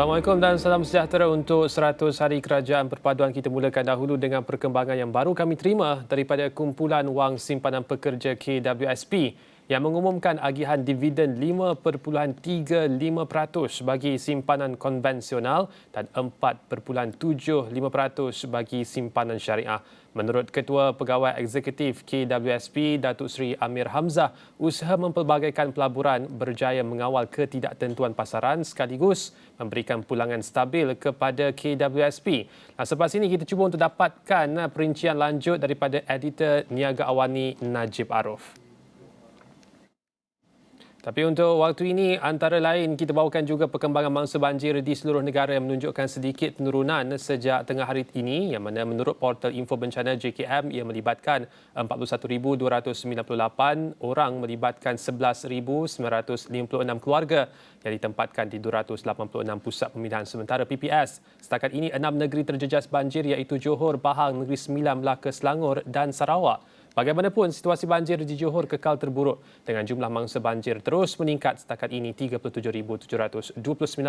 Assalamualaikum dan salam sejahtera untuk 100 hari kerajaan perpaduan. Kita mulakan dahulu dengan perkembangan yang baru kami terima daripada kumpulan wang simpanan pekerja KWSP yang mengumumkan agihan dividen 5.35% bagi simpanan konvensional dan 4.75% bagi simpanan syariah. Menurut Ketua Pegawai Eksekutif KWSP, Datuk Seri Amir Hamzah, usaha mempelbagaikan pelaburan berjaya mengawal ketidaktentuan pasaran sekaligus memberikan pulangan stabil kepada KWSP. Selepas ini kita cuba untuk dapatkan perincian lanjut daripada editor Niaga Awani Najib Arif. Tapi untuk waktu ini, antara lain kita bawakan juga perkembangan mangsa banjir di seluruh negara yang menunjukkan sedikit penurunan sejak tengah hari ini, yang mana menurut portal info bencana JKM ia melibatkan 41,298 orang, melibatkan 11,956 keluarga yang ditempatkan di 286 pusat pemilihan sementara PPS. Setakat ini 6 negeri terjejas banjir iaitu Johor, Pahang, Negeri Sembilan, Melaka, Selangor dan Sarawak. Bagaimanapun, situasi banjir di Johor kekal terburuk dengan jumlah mangsa banjir terus meningkat. Setakat ini 37,729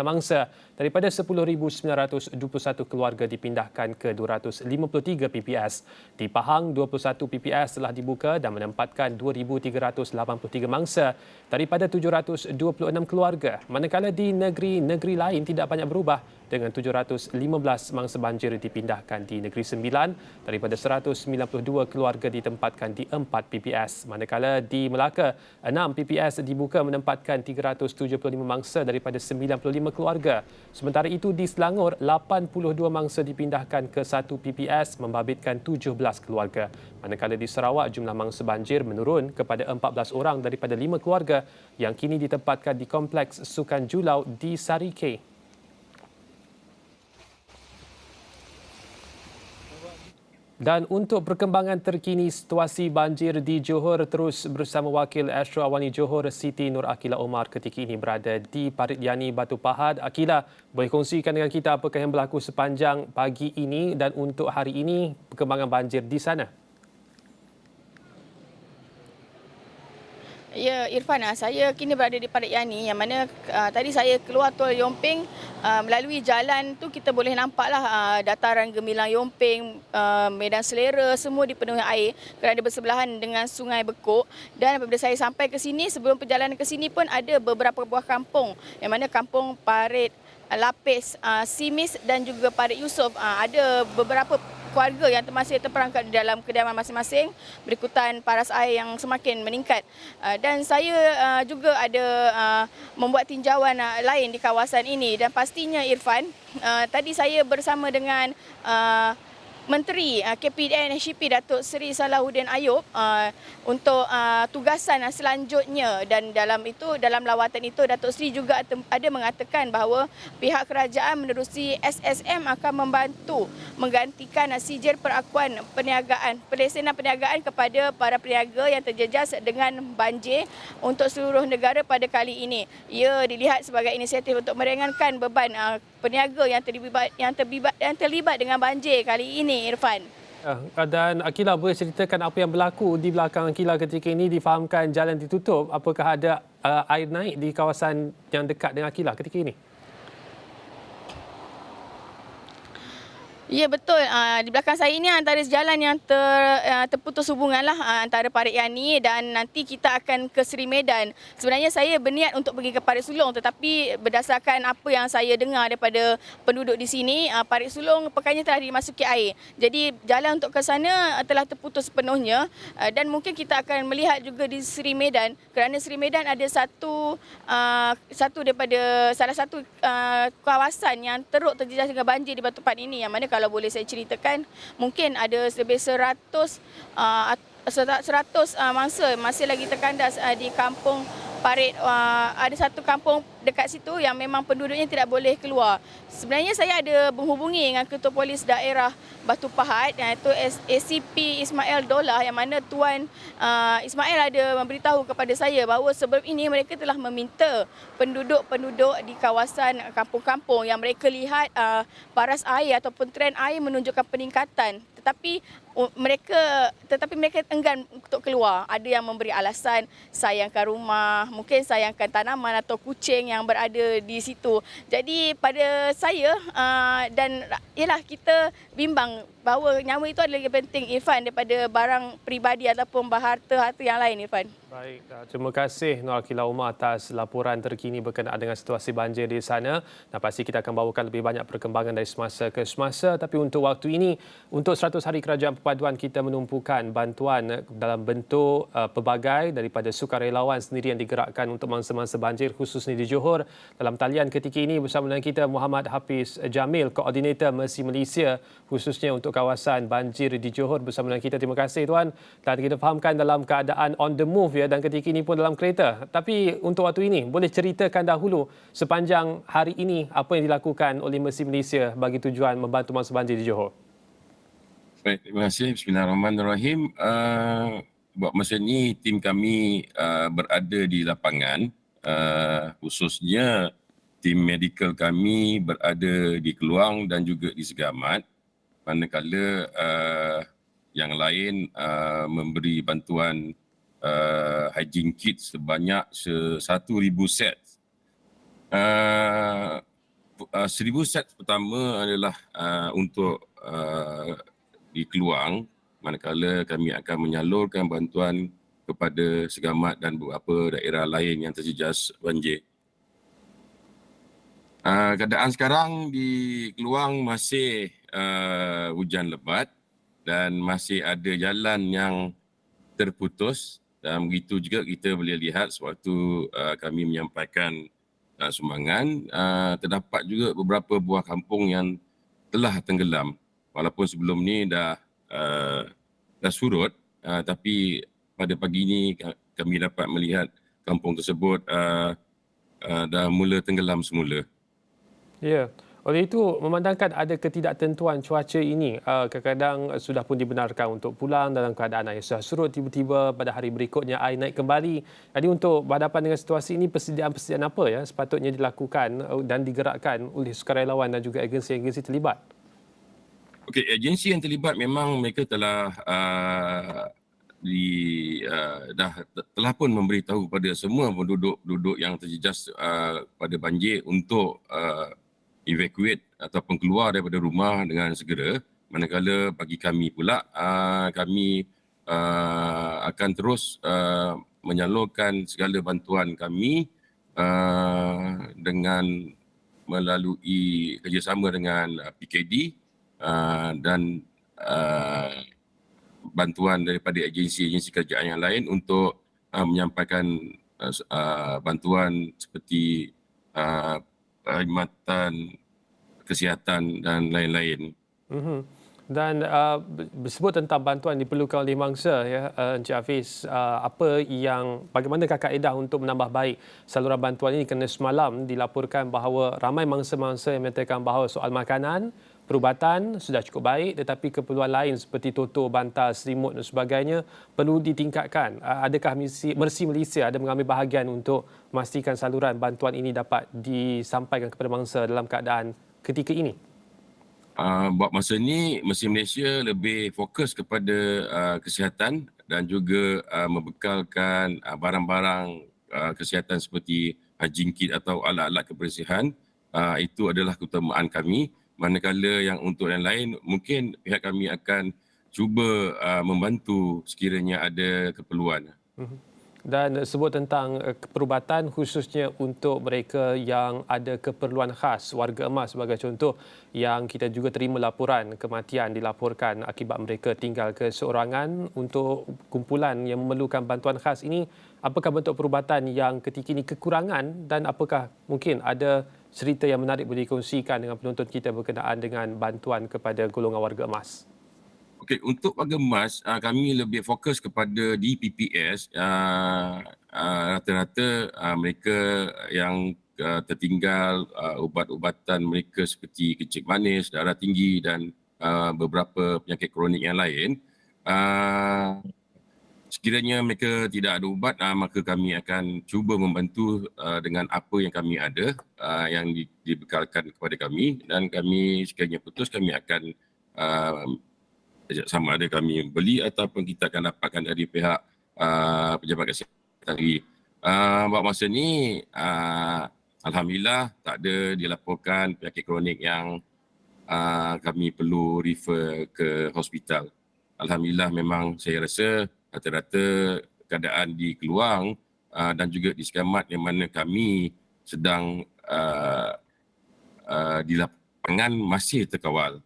mangsa daripada 10,921 keluarga dipindahkan ke 253 PPS. Di Pahang, 21 PPS telah dibuka dan menempatkan 2,383 mangsa daripada 726 keluarga. Manakala di negeri-negeri lain tidak banyak berubah dengan 715 mangsa banjir dipindahkan di Negeri Sembilan daripada 192 keluarga ditempatkan di 4 PPS. Manakala di Melaka, 6 PPS dibuka menempatkan 375 mangsa daripada 95 keluarga. Sementara itu di Selangor, 82 mangsa dipindahkan ke 1 PPS membabitkan 17 keluarga. Manakala di Sarawak, jumlah mangsa banjir menurun kepada 14 orang daripada 5 keluarga yang kini ditempatkan di Kompleks Sukan Julau di Sarikei. Dan untuk perkembangan terkini situasi banjir di Johor, terus bersama Wakil Astro Awani Johor Siti Nur Akila Omar ketika ini berada di Parit Yani Batu Pahat. Akila, boleh kongsikan dengan kita apakah yang berlaku sepanjang pagi ini dan untuk hari ini perkembangan banjir di sana? Ya, Irfan, saya kini berada di Parit Yani yang mana tadi saya keluar Tol Yomping, melalui jalan tu kita boleh nampaklah dataran gemilang Yomping, Medan Selera semua dipenuhi air kerana bersebelahan dengan Sungai Bekuk. Dan apabila saya sampai ke sini, sebelum perjalanan ke sini pun ada beberapa buah kampung yang mana kampung Parit Lapis, Simis dan juga Parit Yusof. Ada beberapa keluarga yang masih terperangkap di dalam kediaman masing-masing berikutan paras air yang semakin meningkat. Dan saya juga ada membuat tinjauan lain di kawasan ini dan pastinya Irfan, tadi saya bersama dengan Menteri KPDN HCP Datuk Seri Salahuddin Ayub untuk tugasan selanjutnya, dan dalam lawatan itu Datuk Seri juga ada mengatakan bahawa pihak kerajaan menerusi SSM akan membantu menggantikan sijil perakuan perniagaan, pelesenan perniagaan kepada para peniaga yang terjejas dengan banjir untuk seluruh negara pada kali ini. Ia dilihat sebagai inisiatif untuk meringankan beban peniaga yang terlibat dengan banjir kali ini, Irfan. Dan Akila, boleh ceritakan apa yang berlaku di belakang Akila ketika ini? Difahamkan jalan ditutup. Apakah ada air naik di kawasan yang dekat dengan Akila ketika ini? Ya, betul. Di belakang saya ini antara jalan yang terputus hubunganlah antara Parit Yani dan nanti kita akan ke Seri Medan. Sebenarnya saya berniat untuk pergi ke Parit Sulong, tetapi berdasarkan apa yang saya dengar daripada penduduk di sini, Parit Sulong pekannya telah dimasuki air. Jadi jalan untuk ke sana telah terputus sepenuhnya, dan mungkin kita akan melihat juga di Seri Medan kerana Seri Medan ada salah satu kawasan yang teruk terjejas dengan banjir di Batu Pahat ini, yang mana kalau boleh saya ceritakan, mungkin ada lebih 100 mangsa masih lagi terkandas di kampung Parit. Ada satu kampung dekat situ yang memang penduduknya tidak boleh keluar. Sebenarnya saya ada menghubungi dengan Ketua Polis Daerah Batu Pahat, iaitu ACP Ismail Dolah, yang mana Tuan Ismail ada memberitahu kepada saya bahawa sebelum ini mereka telah meminta penduduk-penduduk di kawasan kampung-kampung yang mereka lihat paras air ataupun tren air menunjukkan peningkatan, tetapi mereka enggan untuk keluar. Ada yang memberi alasan sayangkan rumah, mungkin sayangkan tanaman atau kucing yang berada di situ. Jadi pada saya dan ialah kita bimbang bahawa nyawa itu adalah lebih penting, Irfan, daripada barang peribadi ataupun harta yang lain, Irfan. Baik, terima kasih Nur Akilah Umar atas laporan terkini berkenaan dengan situasi banjir di sana. Dan pasti kita akan bawakan lebih banyak perkembangan dari semasa ke semasa. Tapi untuk waktu ini, untuk 100 Hari Kerajaan Perpaduan, kita menumpukan bantuan dalam bentuk pelbagai daripada sukarelawan sendiri yang digerakkan untuk mangsa-mangsa banjir khususnya di Johor. Dalam talian ketika ini bersama dengan kita Muhammad Hafiz Jamil, Koordinator Mercy Malaysia khususnya untuk kawasan banjir di Johor bersama dengan kita. Terima kasih tuan. Dan kita fahamkan dalam keadaan on the move dan ketika ini pun dalam kereta. Tapi untuk waktu ini, boleh ceritakan dahulu sepanjang hari ini apa yang dilakukan oleh Mercy Malaysia bagi tujuan membantu mangsa banjir di Johor? Baik, terima kasih. Bismillahirrahmanirrahim. Buat masa ini, tim kami berada di lapangan. Khususnya, tim medikal kami berada di Keluang dan juga di Segamat. Manakala yang lain memberi bantuan hygiene kit sebanyak 1,000 set. 1,000 set pertama adalah untuk di Keluang, manakala kami akan menyalurkan bantuan kepada Segamat dan beberapa daerah lain yang terjejas banjir. Keadaan sekarang di Keluang masih hujan lebat dan masih ada jalan yang terputus. Dan begitu juga kita boleh lihat sewaktu kami menyampaikan sumbangan, terdapat juga beberapa buah kampung yang telah tenggelam. Walaupun sebelum ni dah surut, tapi pada pagi ini kami dapat melihat kampung tersebut dah mula tenggelam semula. Ya. Oleh itu, memandangkan ada ketidaktentuan cuaca ini, kadang-kadang sudah pun dibenarkan untuk pulang dalam keadaan air sudah surut, tiba-tiba pada hari berikutnya air naik kembali. Jadi untuk berhadapan dengan situasi ini, persediaan-persediaan apa yang sepatutnya dilakukan dan digerakkan oleh sukarelawan dan juga agensi-agensi terlibat? Okey, agensi yang terlibat memang mereka telah telah pun memberitahu kepada semua penduduk yang terjejas pada banjir untuk evacuate ataupun keluar daripada rumah dengan segera. Manakala bagi kami pula, kami akan terus menyalurkan segala bantuan kami dengan melalui kerjasama dengan PKD dan bantuan daripada agensi-agensi kerajaan yang lain untuk menyampaikan bantuan seperti perkhidmatan kesihatan dan lain-lain. Dan bersebut tentang bantuan diperlukan oleh mangsa, ya, Encik Hafiz, bagaimanakah kaedah untuk menambah baik saluran bantuan ini? Kerana semalam dilaporkan bahawa ramai mangsa-mangsa yang menyatakan bahawa soal makanan, perubatan sudah cukup baik, tetapi keperluan lain seperti toto, bantal, selimut dan sebagainya perlu ditingkatkan. Adakah Mercy Malaysia ada mengambil bahagian untuk memastikan saluran bantuan ini dapat disampaikan kepada mangsa dalam keadaan ketika ini? Buat masa ini, Mercy Malaysia lebih fokus kepada kesihatan dan juga membekalkan barang-barang kesihatan seperti hygiene kit atau alat-alat kebersihan. Itu adalah keutamaan kami. Manakala yang untuk yang lain, mungkin pihak kami akan cuba membantu sekiranya ada keperluan. Dan sebut tentang perubatan khususnya untuk mereka yang ada keperluan khas, warga emas sebagai contoh, yang kita juga terima laporan kematian dilaporkan akibat mereka tinggal keseorangan. Untuk kumpulan yang memerlukan bantuan khas ini, apakah bentuk perubatan yang ketika ini kekurangan dan apakah mungkin ada cerita yang menarik boleh dikongsikan dengan penonton kita berkenaan dengan bantuan kepada golongan warga emas? Okey, untuk warga emas, kami lebih fokus kepada di PPS. Rata-rata mereka yang tertinggal ubat-ubatan mereka seperti kencing manis, darah tinggi dan beberapa penyakit kronik yang lain. Sekiranya mereka tidak ada ubat, maka kami akan cuba membantu dengan apa yang kami ada, yang dibekalkan kepada kami, dan kami sekiranya putus, kami akan sama ada kami beli ataupun kita akan dapatkan dari pihak pejabat kesihatan sendiri. Buat masa ni, Alhamdulillah tak ada dilaporkan penyakit kronik yang kami perlu refer ke hospital. Alhamdulillah memang saya rasa rata-rata keadaan di Keluang dan juga di Sekamat yang mana kami sedang di lapangan masih terkawal.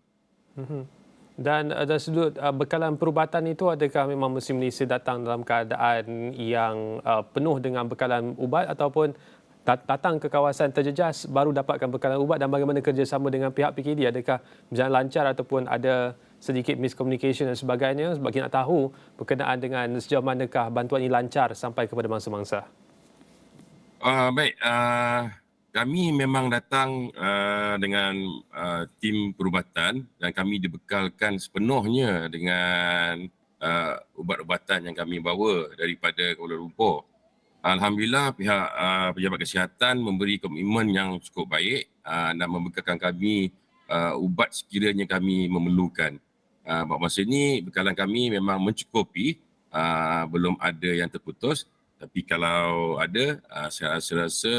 Dan dari sudut bekalan perubatan itu, adakah memang Museum Malaysia datang dalam keadaan yang penuh dengan bekalan ubat ataupun datang ke kawasan terjejas baru dapatkan bekalan ubat, dan bagaimana kerjasama dengan pihak PKD? Adakah berjalan lancar ataupun ada sedikit miscommunication dan sebagainya? Sebab kita nak tahu berkenaan dengan sejauh manakah bantuan ini lancar sampai kepada mangsa-mangsa. Baik, kami memang datang dengan tim perubatan dan kami dibekalkan sepenuhnya dengan ubat-ubatan yang kami bawa daripada Kuala Lumpur. Alhamdulillah pihak pejabat kesihatan memberi komitmen yang cukup baik dan membekalkan kami ubat sekiranya kami memerlukan. Pada masa ini bekalan kami memang mencukupi, belum ada yang terputus. Tapi kalau ada, saya rasa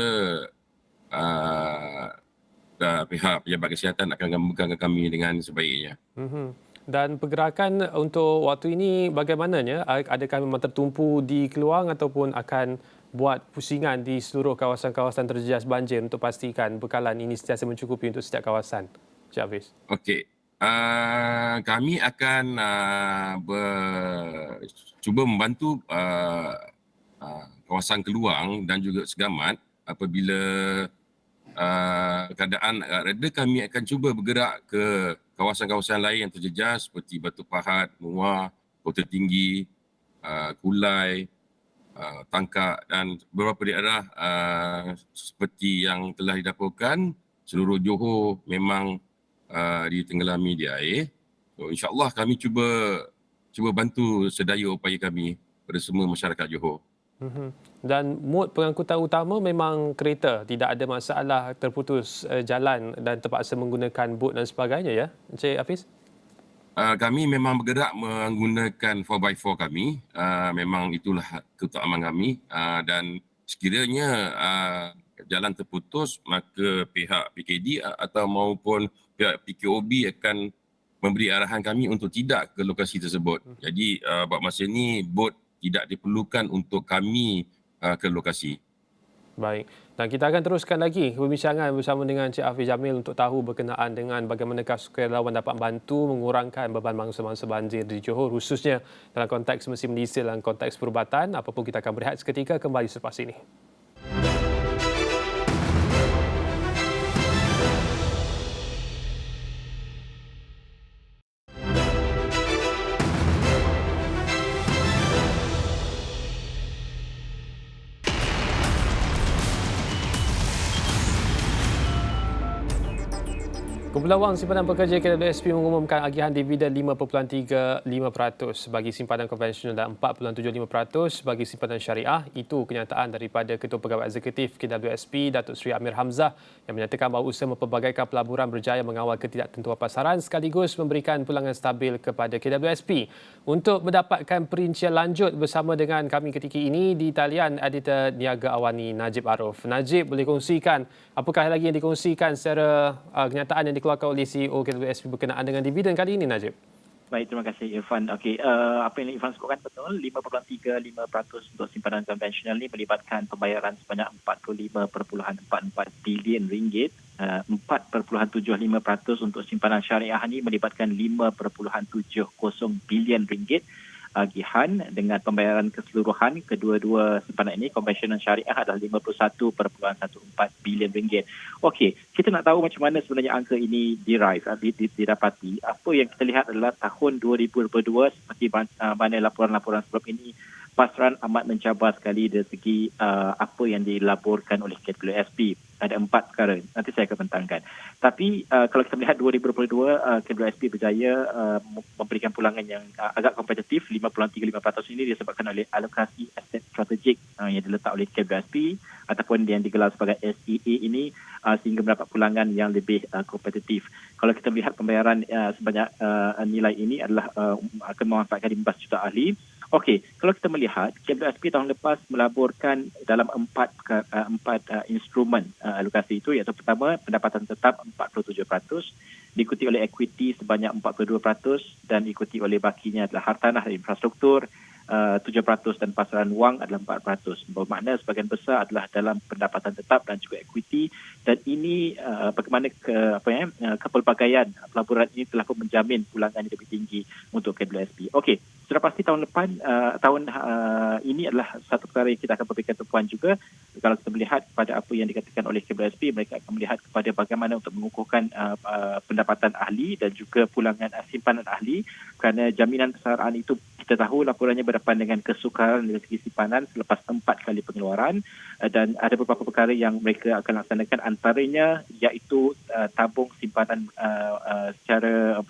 pihak pejabat kesihatan akan membekalkan kami dengan sebaiknya. Dan pergerakan untuk waktu ini bagaimananya? Adakah memang tertumpu di Keluang ataupun akan buat pusingan di seluruh kawasan-kawasan terjejas banjir untuk pastikan bekalan ini sentiasa mencukupi untuk setiap kawasan? Encik Hafiz. Okey. Kami akan cuba membantu kawasan Keluang dan juga Segamat apabila keadaan reda. Kami akan cuba bergerak ke kawasan-kawasan lain yang terjejas seperti Batu Pahat, Muar, Kota Tinggi, Kulai, Tangkak dan beberapa daerah seperti yang telah dilaporkan seluruh Johor memang ditenggelami di air. So, InsyaAllah kami cuba bantu sedaya upaya kami pada semua masyarakat Johor. Dan mod pengangkutan utama memang kereta, tidak ada masalah terputus jalan dan terpaksa menggunakan bot dan sebagainya, ya Encik Hafiz? Kami memang bergerak menggunakan 4x4 kami. Memang itulah keutamaan kami. Dan sekiranya jalan terputus, maka pihak PKD atau maupun pihak PKOB akan memberi arahan kami untuk tidak ke lokasi tersebut. Jadi buat masa ini bot tidak diperlukan untuk kami ke lokasi. Baik. Dan kita akan teruskan lagi perbincangan bersama dengan Encik Hafiz Jamil untuk tahu berkenaan dengan bagaimanakah sukarelawan dapat membantu mengurangkan beban mangsa-mangsa banjir di Johor, khususnya dalam konteks Museum Malaysia dalam konteks perubatan. Apapun kita akan berehat seketika, kembali selepas ini. Kepulauan Simpanan Pekerja KWSP mengumumkan agihan dividen 5.35% bagi simpanan konvensional dan 4.75% bagi simpanan syariah. Itu kenyataan daripada Ketua Pegawai Eksekutif KWSP, Datuk Seri Amir Hamzah, yang menyatakan bahawa usaha mempelbagaikan pelaburan berjaya mengawal ketidaktentuan pasaran sekaligus memberikan pulangan stabil kepada KWSP. Untuk mendapatkan perincian lanjut bersama dengan kami ketika ini di talian editor Niaga Awani Najib Arif. Najib, boleh kongsikan apakah lagi yang dikongsikan secara kenyataan yang dikeluarkan oleh CEO KWSP berkenaan dengan dividen kali ini, Najib? Baik, terima kasih Irfan. Okey, apa yang Irfan sebutkan betul, 5.35% untuk simpanan konvensional ini melibatkan pembayaran sebanyak 45.44 bilion ringgit. 4.75% untuk simpanan syariah ini melibatkan 5.70 bilion ringgit agihan, dengan pembayaran keseluruhan kedua-dua simpanan ini konvensional syariah adalah 51.14 bilion ringgit. Okey, kita nak tahu macam mana sebenarnya angka ini didapati. Apa yang kita lihat adalah tahun 2022 seperti mana laporan-laporan sebelum ini, pasaran amat mencabar sekali dari segi apa yang dilaporkan oleh KWSP. Ada 4 perkara. Nanti saya akan bentangkan. Tapi kalau kita melihat 2022, KWSP berjaya memberikan pulangan yang agak kompetitif. 5.35% ini disebabkan oleh alokasi aset strategik yang diletak oleh KWSP ataupun yang digelar sebagai SEA ini, sehingga mendapat pulangan yang lebih kompetitif. Kalau kita melihat pembayaran sebanyak nilai ini adalah akan memanfaatkan 15 juta ahli. Okey, kalau kita melihat KWSP tahun lepas melaburkan dalam empat instrumen alokasi itu, iaitu pertama pendapatan tetap 47%, diikuti oleh equity sebanyak 42% dan diikuti oleh bakinya adalah hartanah dan infrastruktur 7% dan pasaran wang adalah 4%. Bermakna sebahagian besar adalah dalam pendapatan tetap dan juga equity, dan ini bagaimana kepelbagaian pelaburan ini telah pun menjamin pulangan yang lebih tinggi untuk KWSP. Okey, sudah pasti tahun depan ini adalah satu perkara yang kita akan berikan tumpuan juga. Kalau kita melihat kepada apa yang dikatakan oleh KWSP, mereka akan melihat kepada bagaimana untuk mengukuhkan pendapatan ahli dan juga pulangan simpanan ahli, kerana jaminan persaraan itu kita tahu laporannya berhadapan dengan kesukaran dari segi simpanan selepas 4 kali pengeluaran, dan ada beberapa perkara yang mereka akan laksanakan, antaranya iaitu tabung simpanan secara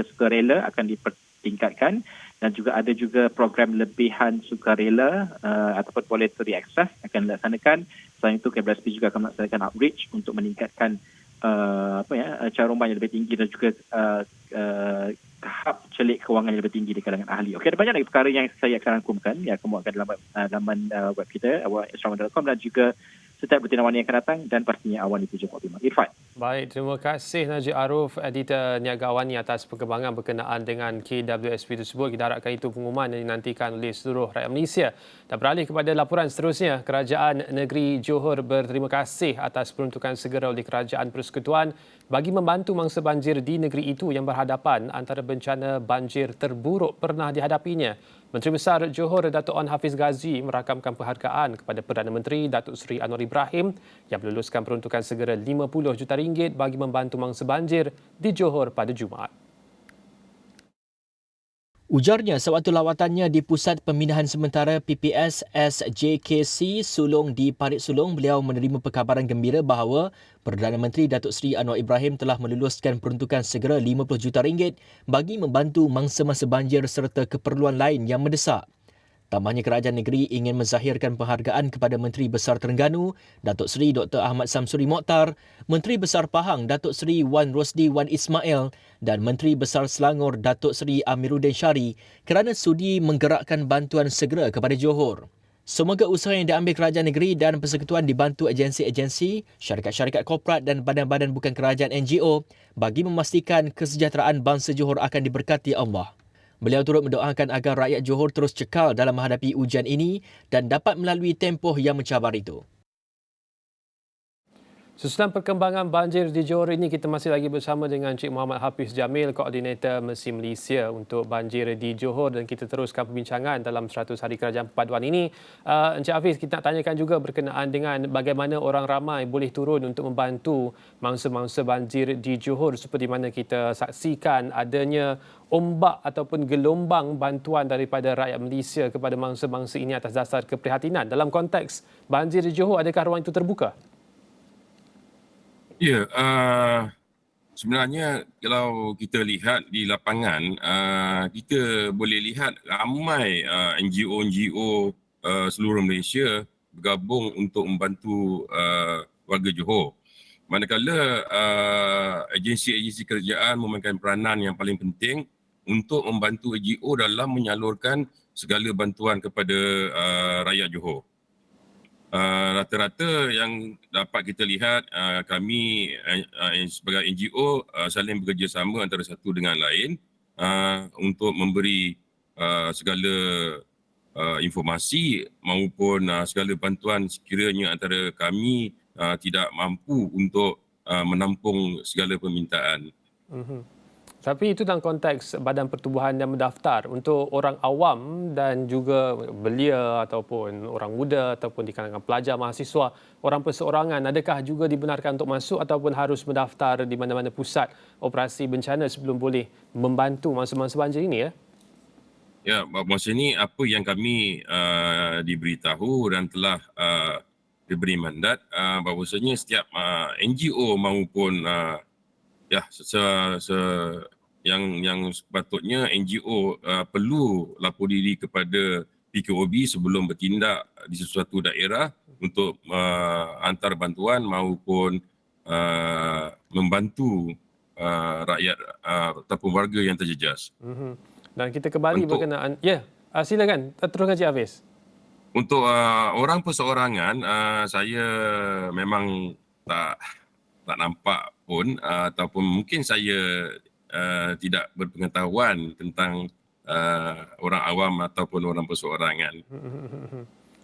sukarela akan dipertingkatkan, dan juga ada juga program lebihan sukarela ataupun voluntary access akan dilaksanakan. Selain itu, KWSP juga akan melaksanakan outreach untuk meningkatkan caruman yang lebih tinggi dan juga tahap celik kewangan yang lebih tinggi di kalangan ahli. Okey, ada banyak lagi perkara yang saya akan rangkumkan yang akan muatkan dalam laman web kita, awak.com, dan juga setiap berita awan yang akan datang, dan pastinya Awan di 7.5. Irfan. Baik, terima kasih Najib Aruf, editor Niaga Awani, atas perkembangan berkenaan dengan KWSP tersebut. Kita harapkan itu pengumuman yang dinantikan oleh seluruh rakyat Malaysia. Dan beralih kepada laporan seterusnya, Kerajaan Negeri Johor berterima kasih atas peruntukan segera oleh Kerajaan Persekutuan bagi membantu mangsa banjir di negeri itu yang berhadapan antara bencana banjir terburuk pernah dihadapinya. Menteri Besar Johor Datuk Onn Hafiz Ghazi merakamkan penghargaan kepada Perdana Menteri Datuk Seri Anwar Ibrahim yang meluluskan peruntukan segera RM50 juta bagi membantu mangsa banjir di Johor pada Jumaat. Ujarnya sewaktu lawatannya di Pusat Pemindahan Sementara PPS SJKC Sulong di Parit Sulong, beliau menerima perkabaran gembira bahawa Perdana Menteri Datuk Seri Anwar Ibrahim telah meluluskan peruntukan segera RM50 juta bagi membantu mangsa-mangsa banjir serta keperluan lain yang mendesak. Tambahnya, kerajaan negeri ingin menzahirkan penghargaan kepada Menteri Besar Terengganu, Datuk Seri Dr. Ahmad Samsuri Mokhtar, Menteri Besar Pahang, Datuk Seri Wan Rosdi Wan Ismail, dan Menteri Besar Selangor, Datuk Seri Amiruddin Syari, kerana sudi menggerakkan bantuan segera kepada Johor. Semoga usaha yang diambil kerajaan negeri dan persekutuan dibantu agensi-agensi, syarikat-syarikat korporat dan badan-badan bukan kerajaan NGO bagi memastikan kesejahteraan bangsa Johor akan diberkati Allah. Beliau turut mendoakan agar rakyat Johor terus cekal dalam menghadapi ujian ini dan dapat melalui tempoh yang mencabar itu. Susulan perkembangan banjir di Johor ini, kita masih lagi bersama dengan Encik Muhammad Hafiz Jamil, Koordinator Mercy Malaysia untuk banjir di Johor, dan kita teruskan perbincangan dalam 100 hari kerajaan perpaduan ini. Encik Hafiz, kita nak tanyakan juga berkenaan dengan bagaimana orang ramai boleh turun untuk membantu mangsa-mangsa banjir di Johor, seperti mana kita saksikan adanya ombak ataupun gelombang bantuan daripada rakyat Malaysia kepada mangsa-mangsa ini atas dasar keprihatinan. Dalam konteks banjir di Johor, adakah ruang itu terbuka? Ya, sebenarnya kalau kita lihat di lapangan, kita boleh lihat ramai NGO-NGO seluruh Malaysia bergabung untuk membantu warga Johor. Manakala agensi-agensi kerajaan memainkan peranan yang paling penting untuk membantu NGO dalam menyalurkan segala bantuan kepada rakyat Johor. Rata-rata yang dapat kita lihat, kami sebagai NGO saling bekerjasama antara satu dengan lain untuk memberi segala informasi maupun segala bantuan sekiranya antara kami tidak mampu untuk menampung segala permintaan. Tapi itu dalam konteks Badan Pertubuhan yang mendaftar. Untuk orang awam dan juga belia ataupun orang muda ataupun di kalangan pelajar, mahasiswa, orang perseorangan, adakah juga dibenarkan untuk masuk ataupun harus mendaftar di mana-mana pusat operasi bencana sebelum boleh membantu mangsa-mangsa banjir ini, ya? Ya, masa ini apa yang kami diberitahu dan telah diberi mandat bahawasanya setiap NGO maupun yang sepatutnya NGO perlu lapor diri kepada PKOB sebelum bertindak di sesuatu daerah untuk hantar bantuan maupun membantu rakyat ataupun warga yang terjejas. Dan kita kembali berkenaan, Silakan, teruskan Cik Hafiz. Untuk orang perseorangan, saya memang tak nampak pun ataupun mungkin saya tidak berpengetahuan tentang orang awam ataupun orang perseorangan.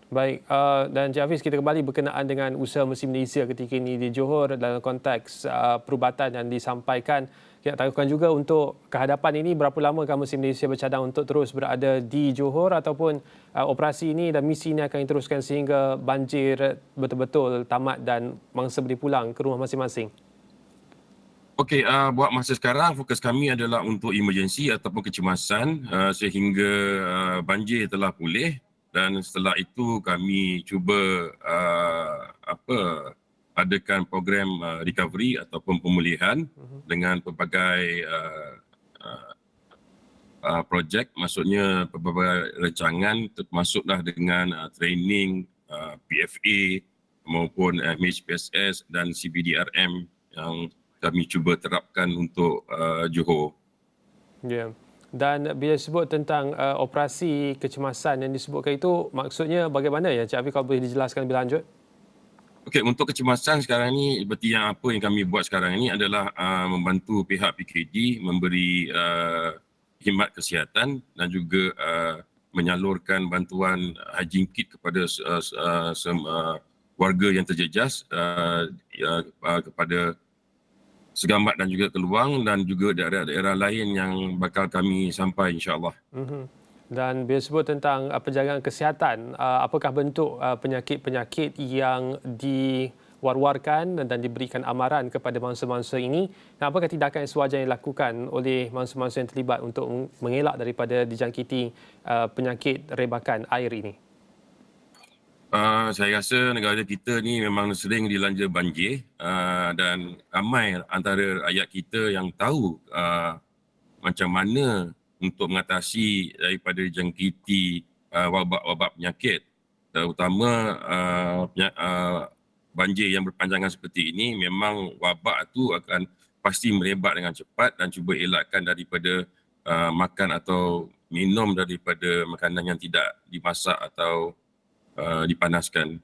Baik, dan Cik Hafiz, kita kembali berkenaan dengan usaha Mesin Malaysia ketika ini di Johor dalam konteks perubatan yang disampaikan. Kita tahukan juga untuk kehadapan ini, berapa lama Mesin Malaysia bercadang untuk terus berada di Johor ataupun operasi ini dan misi ini akan diteruskan sehingga banjir betul-betul tamat dan mangsa boleh pulang ke rumah masing-masing? Okey, buat masa sekarang fokus kami adalah untuk emergency ataupun kecemasan sehingga banjir telah pulih. Dan setelah itu kami cuba adakan program recovery ataupun pemulihan dengan pelbagai projek, maksudnya pelbagai rancangan termasuklah dengan training PFA maupun MHPSS dan CBDRM yang kami cuba terapkan untuk Johor. Ya. Dan bila sebut tentang operasi kecemasan yang disebutkan itu, maksudnya bagaimana ya Cik Hafiz, kalau boleh dijelaskan lebih lanjut? Okey, untuk kecemasan sekarang ni seperti yang apa yang kami buat sekarang ini adalah membantu pihak PKD memberi khidmat kesihatan dan juga menyalurkan bantuan hygiene kit kepada warga yang terjejas kepada Segambat dan juga Keluang dan juga daerah-daerah lain yang bakal kami sampai insya-Allah. Dan bila sebut tentang penjagaan kesihatan, apakah bentuk penyakit-penyakit yang diwar-warkan dan diberikan amaran kepada mangsa-mangsa ini, dan apakah tindakan yang sewajarnya dilakukan oleh mangsa-mangsa yang terlibat untuk mengelak daripada dijangkiti penyakit rebakan air ini? Saya rasa negara kita ni memang sering dilanda banjir dan ramai antara rakyat kita yang tahu macam mana untuk mengatasi daripada jangkiti wabak-wabak penyakit, terutama banjir yang berpanjangan seperti ini. Memang wabak tu akan pasti merebak dengan cepat dan cuba elakkan daripada makan atau minum daripada makanan yang tidak dimasak atau dipanaskan.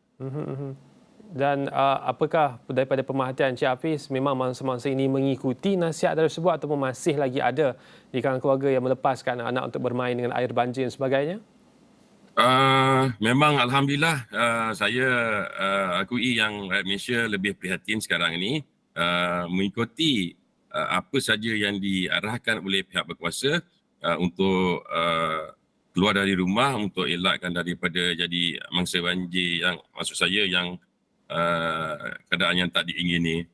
Dan apakah daripada pemerhatian Cik Hafiz memang mangsa-mangsa ini mengikuti nasihat tersebut ataupun masih lagi ada di kalangan keluarga yang melepaskan anak untuk bermain dengan air banjir dan sebagainya? Memang Alhamdulillah saya akui yang rakyat Malaysia lebih prihatin sekarang ini mengikuti apa saja yang diarahkan oleh pihak berkuasa untuk keluar dari rumah untuk elakkan daripada jadi mangsa banjir yang maksud saya yang keadaan yang tak diingini.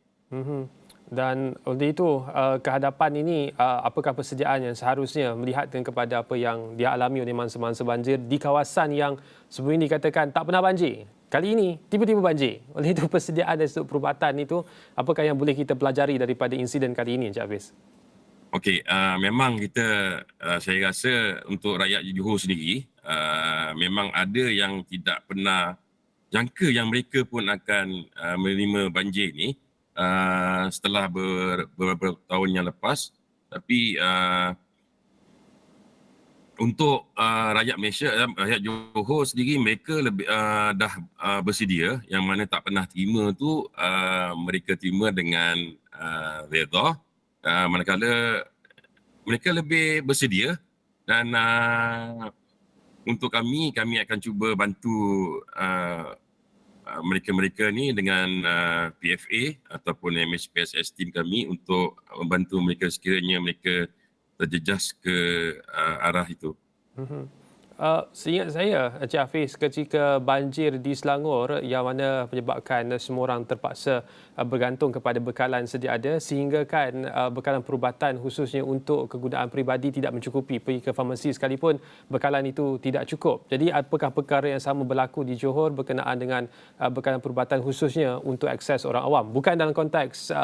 Dan oleh itu kehadapan ini apakah persediaan yang seharusnya melihatkan kepada apa yang dialami oleh mangsa-mangsa banjir di kawasan yang sebelum ini dikatakan tak pernah banjir. Kali ini tiba-tiba banjir. Oleh itu persediaan dan sudut perubatan itu apakah yang boleh kita pelajari daripada insiden kali ini Encik Hafiz? Okey, memang kita saya rasa untuk rakyat Johor sendiri memang ada yang tidak pernah jangka yang mereka pun akan menerima banjir ni setelah beberapa tahun yang lepas. Tapi untuk rakyat Malaysia, rakyat Johor sendiri, mereka lebih dah bersedia. Yang mana tak pernah terima tu mereka terima dengan redha. Manakala mereka lebih bersedia dan untuk kami akan cuba bantu mereka-mereka ni dengan PFA ataupun MHPSS team kami untuk membantu mereka sekiranya mereka terjejas ke arah itu. Seingat saya, Encik Hafiz, ketika banjir di Selangor yang mana menyebabkan semua orang terpaksa bergantung kepada bekalan sedia ada sehingga kan bekalan perubatan khususnya untuk kegunaan peribadi tidak mencukupi. Pergi ke farmasi sekalipun bekalan itu tidak cukup. Jadi apakah perkara yang sama berlaku di Johor berkenaan dengan bekalan perubatan khususnya untuk akses orang awam? Bukan dalam konteks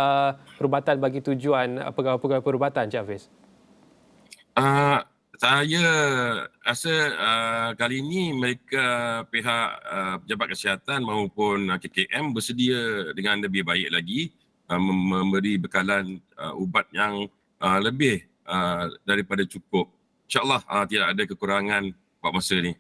perubatan bagi tujuan pegawai-pegawai perubatan, Encik Hafiz. Saya rasa kali ini mereka pihak Pejabat Kesihatan maupun KKM bersedia dengan lebih baik lagi memberi bekalan ubat yang lebih daripada cukup. InsyaAllah tidak ada kekurangan buat masa ni.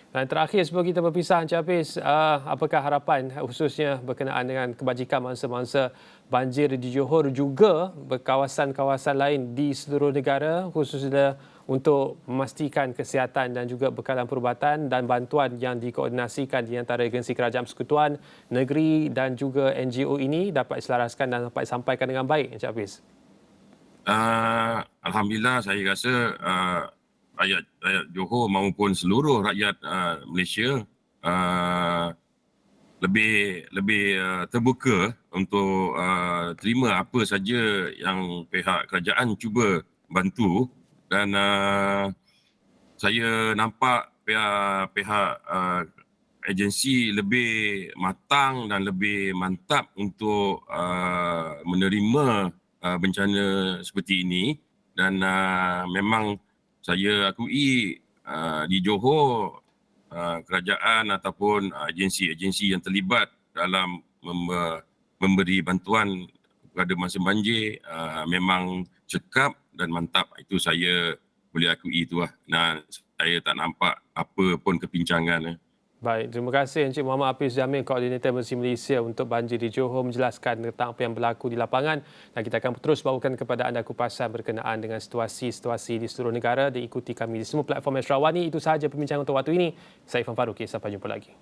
Dan terakhir sebelum kita berpisah, Encik Hafiz, apakah harapan khususnya berkenaan dengan kebajikan mangsa-mangsa banjir di Johor juga berkawasan-kawasan lain di seluruh negara, khususnya untuk memastikan kesihatan dan juga bekalan perubatan dan bantuan yang dikoordinasikan di antara agensi kerajaan persekutuan, negeri dan juga NGO ini dapat diselaraskan dan dapat disampaikan dengan baik, Encik Hafiz? Alhamdulillah, saya rasa rakyat Johor maupun seluruh rakyat Malaysia lebih terbuka untuk terima apa saja yang pihak kerajaan cuba bantu, dan saya nampak pihak agensi lebih matang dan lebih mantap untuk menerima bencana seperti ini, dan memang saya akui di Johor kerajaan ataupun agensi-agensi yang terlibat dalam memberi bantuan kepada mangsa banjir memang cekap dan mantap. Itu saya boleh akui itulah. Nah, saya tak nampak apa pun kepincangan. Baik, terima kasih Encik Muhammad Hafiz Jamil, Koordinator Emergency Malaysia untuk banjir di Johor, menjelaskan tentang apa yang berlaku di lapangan, dan kita akan terus bawakan kepada anda kupasan berkenaan dengan situasi-situasi di seluruh negara. Diikuti kami di semua platform Astrawani. Itu sahaja perbincangan untuk waktu ini. Saya Irfan Faruqi, sampai jumpa lagi.